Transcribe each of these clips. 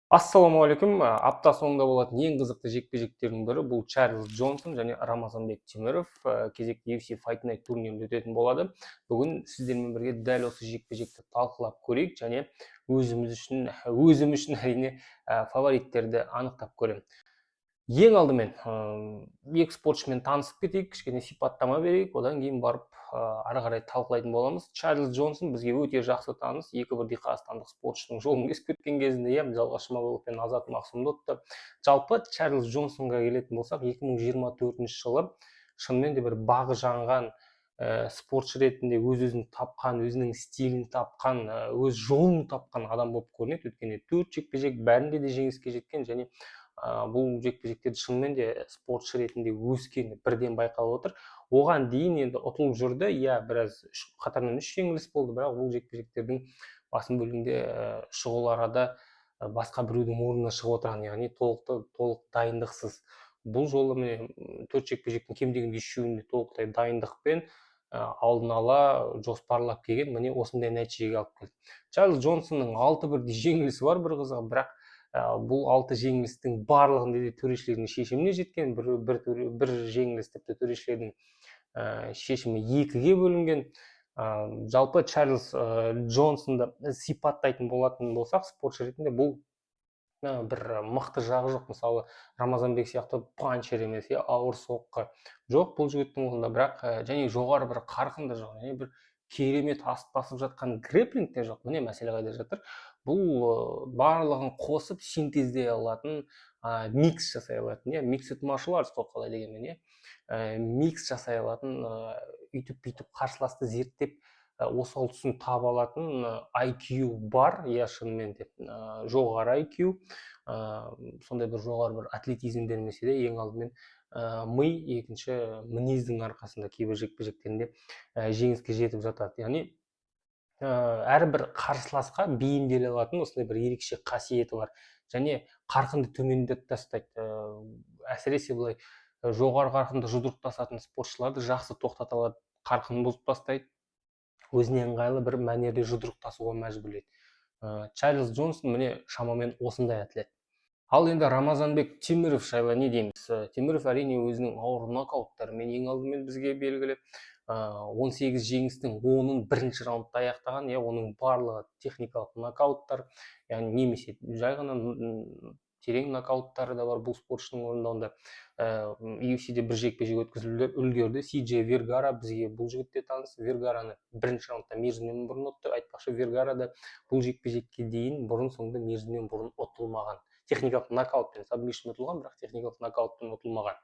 Ассалаумағалейкум. Апта соңында болатын ең қызықты жекпе-жектердің бірі бұл Чарльз Джонсон және Рамазанбек Теміров кезекті UFC Fight Night турнирінде өтетін болады. Бүгін сіздермен бірге дәл осы жекпе-жекті талқылап көрейік және өзім үшін әрине фавориттерді анықтап көремін. Ең алдымен екі спортшымен танысып кетейік, кішкене сипаттама берейік, одан кейін барып ары қарай талқылайтын боламыз. Чарльз Джонсон бізге өте жақсы таныс, екі бірдей қазақстандық спортшының жолын кесіп өткен кезінде, мысалға Шымабаев пен Азат Мақсұмдотты. Жалпы Чарльз Джонсонға келетін болсақ, 2024 жылы шынымен де бір бағы жанған спортшы ретінде өз-өзін тапқан, өзінің стилін тапқан, өз жолын тапқан адам болып көрінеді. Өйткені 4 жекпе-жек бәрінде де жеңіске жеткен және бұл жекпе-жектерді шынымен де спортшы ретінде өскені бірден байқалып отыр. Оған дейін енді ұтылып жүрді, біраз қатарынан 3 жеңіліс болды, бірақ бұл жекпе-жектердің басым бөлігінде шұғыл арада басқа біреудің орнына шығып отырған, яғни толық дайындықсыз. Бұл жолы міне 4 жекпе-жектің кем дегенде 3-еуінде толықтай дайындықпен алдын ала жоспарлап келген, міне осындай нәтижеге алып келді. Чарльз Джонсонның 6 бірдей жеңілісі бар, бір қызығы, бірақ бұл 6 жеңілістің барлығында да төрешілердің шешіміне жеткен, бір жеңіліс тіпті төрешілердің шешімі 2-ге бөлінген. Жалпы Чарльз Джонсонды сипаттайтын болатын болсақ, спортшы ретінде бұл бір мықты жағы жоқ. Мысалы, Рамазанбек сияқты панчер емес, ауыр соққы жоқ бұл жігіттің қолында, бірақ және жоғары бір қарқын да жоқ, және бір керемет басып жатқан грэпплинг те жоқ. Міне мәселе қайда жатыр. Бұл барлығын қосып синтездей алатын, микс жасай алатын, mixed martial arts қой қалай дегенмен, микс жасай алатын, үйтіп қарсыласты зерттеп осал тұсын таба алатын IQ бар, шынымен де жоғары IQ, сондай бір жоғары бір атлетизм бермесе де, ең алдымен ми, екінші мінездің арқасында кейбір жекпе-жектерінде жеңіске жетіп жатады. Яғни әрбір қарсыласқа бейімделе алатын осындай бір ерекше қасиеті бар және қарқынды төмендетіп тастайды. Әсіресе былай жоғары қарқынды жұдырықтасатын спортшыларды жақсы тоқтата алады, қарқынын бұзып тастайды, өзіне ыңғайлы бір мәнерде жұдырықтасуға мәжбүрлейді. Чарльз Джонсон міне шамамен осындай атлет. Ал енді Рамазанбек Теміров жайлы не дейміз? Теміров әрине өзінің ауыр нокауттарымен ең алдымен бізге белгілі. 18 жеңістің 10-ын бірінші раундта аяқтаған, оның барлығы техникалық нокауттар, яғни немесе жай ғана терең нокауттары да бар бұл спортшының орындауында. UFC-де бір жекпе-жек өткізіліп үлгерді. CJ Вергара бізге бұл жігітте таныс. Вергараны бірінші раундта мерзімнен бұрын ұтты. Айтпақшы, Вергара да бұл жекпе-жекке дейін бұрын-соңды мерзімнен бұрын ұтылмаған. Техникалық нокаутпен сабмишн ұтылған, бірақ техникалық нокаутпен ұтылмаған.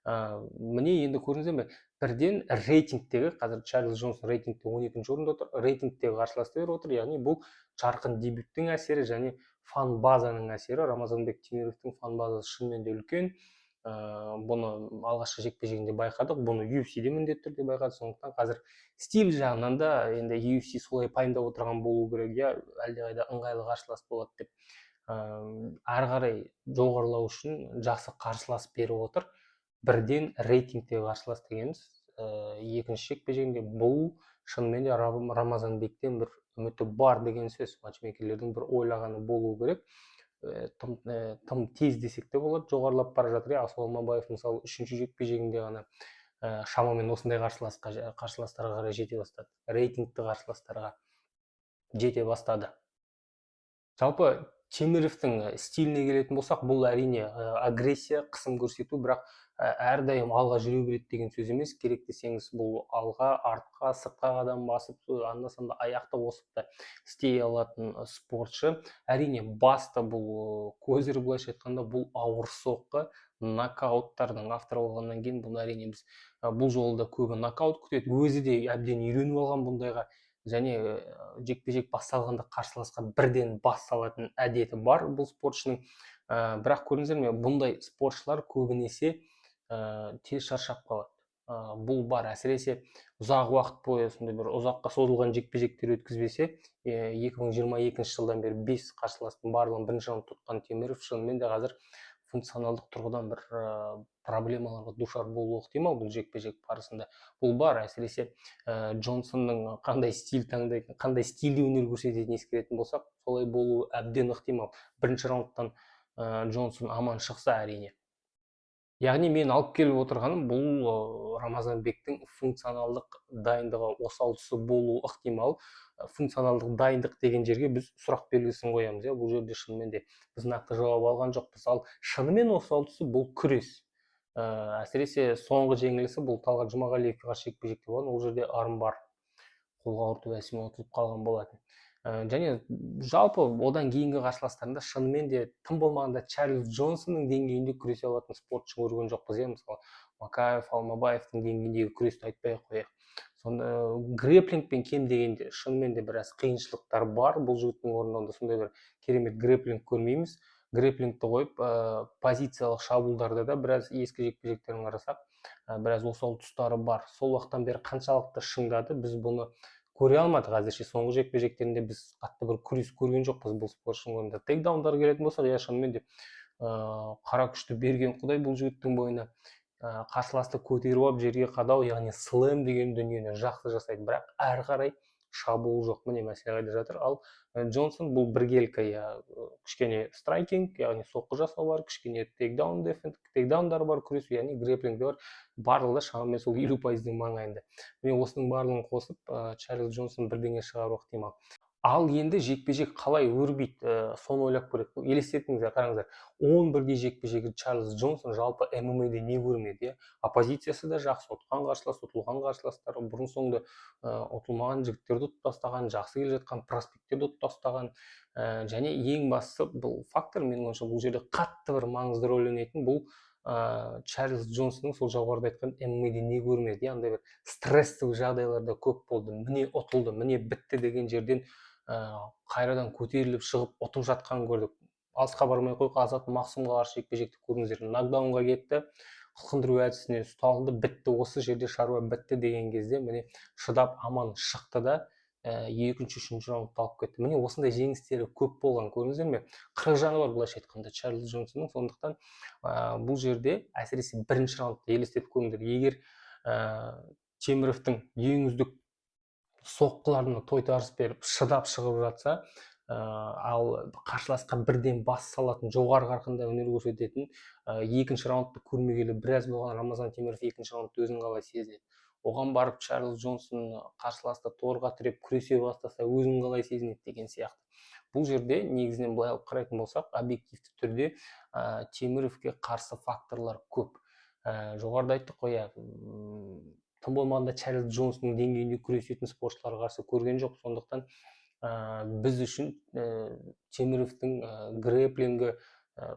Міне енді көрдіңіздер ме, бірден рейтингтегі, қазір Чарльз Джонсон рейтингте 12-ші орында отыр, рейтингтегі қарсыласты беріп отыр, яғни бұл жарқын дебюттің әсері және фан базаның әсері. Рамазанбек Теміровтің фан базасы шынымен де үлкен. Бұны алғашқы жекпе-жегінде байқадық, бұны UFC-де міндетті түрде байқадық. Сондықтан қазір стиль жағынан да енді UFC солай пайымдап отырған болу керек, әлдеқайда ыңғайлы қарсылас болады деп. Ары қарай жоғарылау үшін жақсы қарсылас беріп отыр. Бірден рейтингтегі қарсылас дегеніміз екінші жекпе-жегінде бұл шынымен де Рамазанбектен бір үміті бар деген сөз. Матчмейкерлердің бір ойлағаны болу керек. Тым тез десек те болады, жоғарылап бара жатыр. Асыл Мабаев мысалы 3-ші жекпе-жегінде ғана шамамен осындай қарсыластарға қарай жете бастады. Рейтингті қарсыластарға жете бастады. Жалпы Теміровтің стиліне келетін болсақ, бұл әрине агрессия, қысым көрсету, бірақ әрдайым алға жүре береді деген сөз емес. Керек десеңіз, бұл алға, артқа, сыртқа қадам басып, анда-санда аяқты осып та істей алатын спортшы. Әрине басты бұл көзір, былайша айтқанда, бұл ауыр соққы, нокауттардың авторы болғаннан кейін, бұл әрине біз бұл жолда көбі нокаут күтеді. Өзі де әбден үйреніп алған бұндайға, және жекпе-жек басталғанда қарсыласқа бірден бас салатын әдеті бар бұл спортшының. Бірақ көрдіңіздер ме, бұндай спортшылар көбінесе тез шаршап қалады. Бұл бар, әсіресе ұзақ уақыт бойы сондай бір ұзаққа созылған жекпе-жектер өткізбесе, 2022 жылдан бері 5 қарсыластың барлығын бірінші раундта ұтқан Теміров шынымен де қазір функционалдық тұрғыдан бір проблемаларға душар болуы ықтимал бұл жекпе-жек барысында. Бұл бар, әсіресе Джонсонның қандай стиль таңдайтын, қандай стильде өнер көрсететінін ескеретін болсақ, солай болуы әбден ықтимал. Бірінші раундтан Джонсон аман шықса әрине. Яғни мен алып келіп отырғаным бұл Рамазанбектің функционалдық дайындығы осал тұсы болуы ықтимал. Функционалдық дайындық деген жерге біз сұрақ белгісін қоямыз. Бұл жерде шынымен де біз нақты жауап алған жоқпыз. Ал шынымен осал тұсы бұл күрес. Әсіресе соңғы жеңілісі бұл Талғат Жұмағалиевке қарсы жекпе-жекте болған. Ол жерде армбар қолға ұрды рәсімі ұтылып қалған болатын. Және жалпы одан кейінгі қарсыластарында шынымен де тым болмағанда Чарльз Джонсонның деңгейінде күресе алатын спортшы көрген жоқпыз. Мысалы Макаев, Алмабаевтың деңгейіндегі күресті айтпай-ақ қояйық. Сонда грэплингпен кем дегенде шынымен де біраз қиыншылықтар бар. Бұл жігіттің орындауында сондай бір керемет грэплинг көрмейміз. Грэплингті қойып позициялық шабуылдарда да біраз ескі жекпе-жектерін қарасақ біраз осал тұстары бар. Сол уақыттан бері қаншалықты шыңдады, біз бұны көре алмадық. Әзірше соңғы жекпе-жектерінде біз қатты бір күрес көрген жоқпыз бұл спортшының орнында. Тейкдаундар келетін болсақ, шынымен де қара күшті берген құдай бұл жігіттің бойына. Қарсыласты көтеріп алып жерге қадау, яғни слэм деген дүниені жақсы жасайды, бірақ әрі қарай шабуыл жоқ. Міне мәселе қайда жатыр. Ал Джонсон бұл біркелкі, кішкене страйкинг, яғни соққы жасау бар, кішкене тейкдаундар бар, күресу, яғни грэплинг бар. Барлығы да шамамен сол 50%-дің маңайында. Міне осының барлығын қосып, Чарльз Джонсон бірдеңе шығару ықтимал. Ал енді жекпе-жек қалай өрбиді, соны ойлап көрейік. Елестетіңіздер, қараңыздар, 11-де жекпе-жегі Чарльз Джонсон жалпы ММА-де не көрмеді. Оппозициясы да жақсы, ұтқан қарсылас, ұтылған қарсыластары, бұрын соңды ұтылмаған жігіттерді ұтып тастаған, жақсы келе жатқан проспекттерді ұтып тастаған. Және ең бастысы бұл фактор, менің ойымша, бұл жерде қатты бір маңызды рөл ойнайтын, бұл Чарльз Джонсонның сол жоғарыда айтқан ММА-де не көрмеді. Андай бір стресстік жағдайларда көп болды. Міне ұтылды, міне бітті деген жерден қайрадан көтеріліп шығып ұтып жатқанын көрдік. Алысқа бармай қойып, Азат Мақсумға қарсы жекпе-жекті көрдіңіздер. Нокдаунға кетті, қылқындыру әдісіне ұсталды, бітті, осы жерде шаруа бітті деген кезде міне шыдап аман шықты да екінші, үшінші раундты алып кетті. Міне осындай жеңістері көп болған, көрдіңіздер ме? Қырық жаны бар былайша айтқанда Чарльз Джонсонның. Сондықтан бұл жерде әсіресе бірінші раундты елестетіп көріңдер. Егер Теміровтың ең үздік соққыларына тойтарыс беріп шыдап шығып жатса, ал қарсыласқа бірден бас салатын, жоғары қарқында өнер көрсететін екінші раундты көрмегелі біраз болған Рамазан Теміров екінші раундты өзін қалай сезінеді? Оған барып Чарльз Джонсон қарсыласты торға тіреп күресе бастаса өзін қалай сезінеді деген сияқты. Бұл жерде негізінен былай алып қарайтын болсақ, объективті түрде Теміровке қарсы факторлар көп. Жоғарыда айттық қой, тым болмағанда Чарльз Джонсонның деңгейінде күресетін спортшыларға қарсы көрген жоқ. Сондықтан біз үшін Теміровтің грэплингі,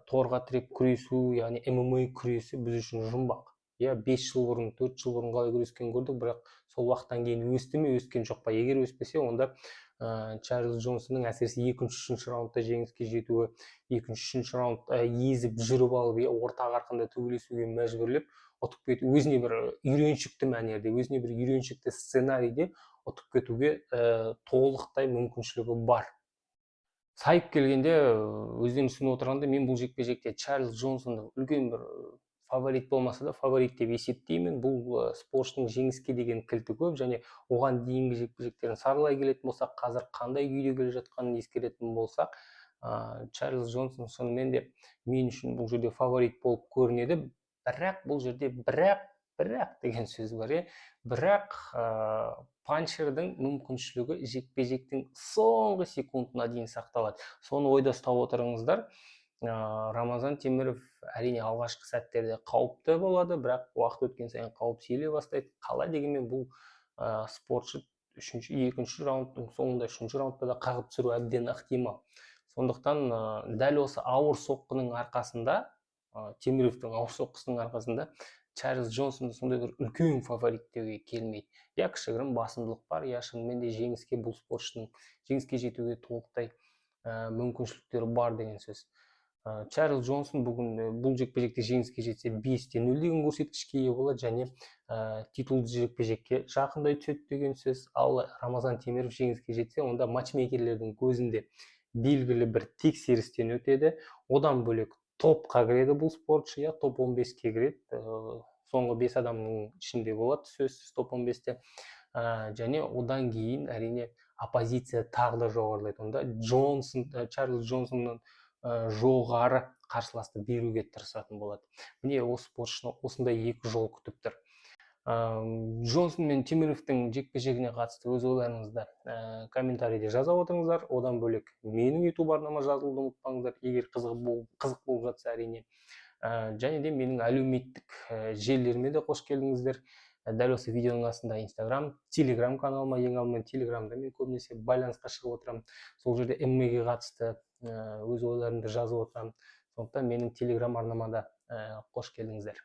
торға тіреп күресу, яғни ММА күресі біз үшін жұмбақ. 5 жыл бұрын, 4 жыл бұрын қалай күрескен көрдік, бірақ сол уақыттан кейін өсті ме, өскен жоқ па? Егер өспесе, онда Чарльз Джонсонның әсіресе екінші, үшінші раундта жеңіске жетуі, екінші, үшінші раунд езіп жүріп алып, орта қарқында төбелесуге мәжбүрлеп ұтып кету, өзіне бір үйреншікті мәнерде, өзіне бір үйреншікті сценарийде ұтып кетуге толықтай мүмкіншілігі бар. Сайып келгенде, өздерін түсініп отырғанда, мен бұл жекпе-жекте Чарльз Джонсонды үлкен бір фаворит болмаса да фаворит деп есептеймін. Бұл спортшының жеңіске деген кілті көп, және оған дейінгі жекпе-жектерін саралай келетін болсақ, қазір қандай күйде келе жатқанын ескеретін болсақ, Чарльз Джонсон шынымен де мен үшін бұл жерде фаворит болып көрінеді. Бірақ бұл жерде бірақ деген сөз бар. Бірақ панчердің мүмкіншілігі жекпе-жектің соңғы секундына дейін сақталады. Соны ойда ұстап отырыңыздар. Рамазан Теміров әрине алғашқы сәттерде қауіпті болады, бірақ уақыт өткен сайын қауіп сейіле бастайды. Қалай дегенмен бұл спортшы екінші раундтың соңында, үшінші раундта да қағып түсіру әбден ықтимал. Сондықтан дәл осы ауыр соққының арқасында, Теміровтің ауыр соққысының арқасында Чарльз Джонсонды сондай бір үлкен фаворит деуге келмейді. Кішігірім басымдылық бар, шынымен де жеңіске бұл спортшының жеңіске жетуге толықтай мүмкіншіліктері бар деген сөз. Чарльз Джонсон бүгін бұл жекпе-жекте жеңіске жетсе 5-0 деген көрсеткішке ие болады, және титулды жекпе-жекке жақындай түседі деген сөз. Ал Рамазан Теміров жеңіске жетсе, онда матчмейкерлердің көзінде белгілі бір тексерістен өтеді. Одан бөлек топқа кіреді бұл спортшы, иә, топ 15-ке кіреді. Соңғы 5 адамның ішінде болады, сөзсіз топ 15-те. Және одан кейін әрине оппозиция тағы да жоғарылайды. Онда Чарльз Джонсоннан жоғары қарсыласты беруге тырысатын болады. Міне осы спортшыны осындай екі жол күтіп тұр. Джонсон мен Темировтың жекпе-жегіне қатысты өз ойларыңызды комментарийде жаза отырыңыздар. Одан бөлек менің YouTube арнама жазылуды ұмытпаңыздар, егер қызық болып жатса әрине. Және де менің әлеуметтік желілеріме де қош келдіңіздер. Дәл осы видеоның астында Instagram, Telegram каналыма, ең алдымен Telegramда мен көбінесе байланысқа шығып отырамын. Сол жерде ММА-ге қатысты өз ойларымды жазып отырамын. Сондықтан менің Telegram арнамада қош келдіңіздер.